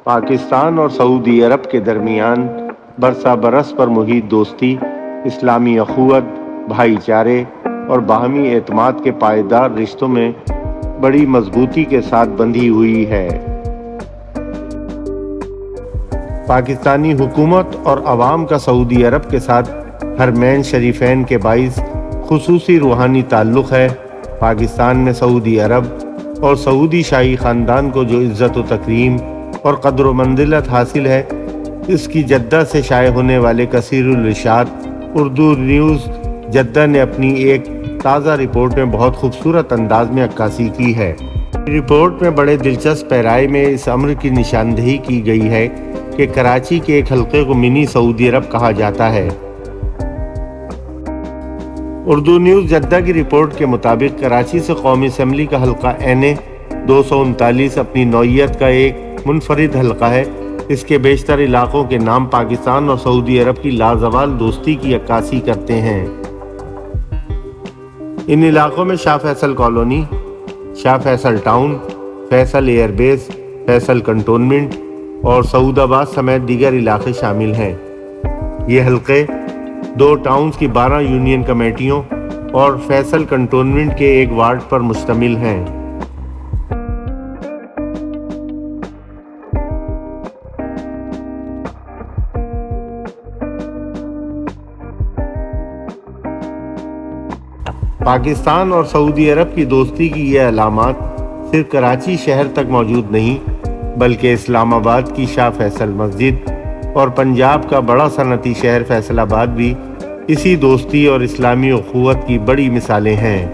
پاکستان اور سعودی عرب کے درمیان برسہ برس پر محیط دوستی، اسلامی اخوت، بھائی چارے اور باہمی اعتماد کے پائیدار رشتوں میں بڑی مضبوطی کے ساتھ بندھی ہوئی ہے۔ پاکستانی حکومت اور عوام کا سعودی عرب کے ساتھ حرمین شریفین کے باعث خصوصی روحانی تعلق ہے۔ پاکستان میں سعودی عرب اور سعودی شاہی خاندان کو جو عزت و تکریم اور قدر و منزلت حاصل ہے، اس کی جدہ سے شائع ہونے والے کثیر الارشاد اردو نیوز جدہ نے اپنی ایک تازہ رپورٹ میں بہت خوبصورت انداز میں عکاسی کی ہے۔ رپورٹ میں بڑے دلچسپ پیرائے میں اس امر کی نشاندہی کی گئی ہے کہ کراچی کے ایک حلقے کو منی سعودی عرب کہا جاتا ہے۔ اردو نیوز جدہ کی رپورٹ کے مطابق کراچی سے قومی اسمبلی کا حلقہ این اے 239 اپنی نوعیت کا ایک منفرد حلقہ ہے۔ اس کے بیشتر علاقوں کے نام پاکستان اور سعودی عرب کی لازوال دوستی کی عکاسی کرتے ہیں۔ ان علاقوں میں Shah Faisal colony, Shah Faisal town, Faisal air base, Faisal cantonment اور سعود آباد سمیت دیگر علاقے شامل ہیں۔ یہ حلقے 2 ٹاؤنز کی 12 یونین کمیٹیوں اور فیصل کنٹونمنٹ کے ایک وارڈ پر مشتمل ہیں۔ پاکستان اور سعودی عرب کی دوستی کی یہ علامات صرف کراچی شہر تک موجود نہیں، بلکہ اسلام آباد کی شاہ فیصل مسجد اور پنجاب کا بڑا صنعتی شہر فیصل آباد بھی اسی دوستی اور اسلامی اخوت کی بڑی مثالیں ہیں۔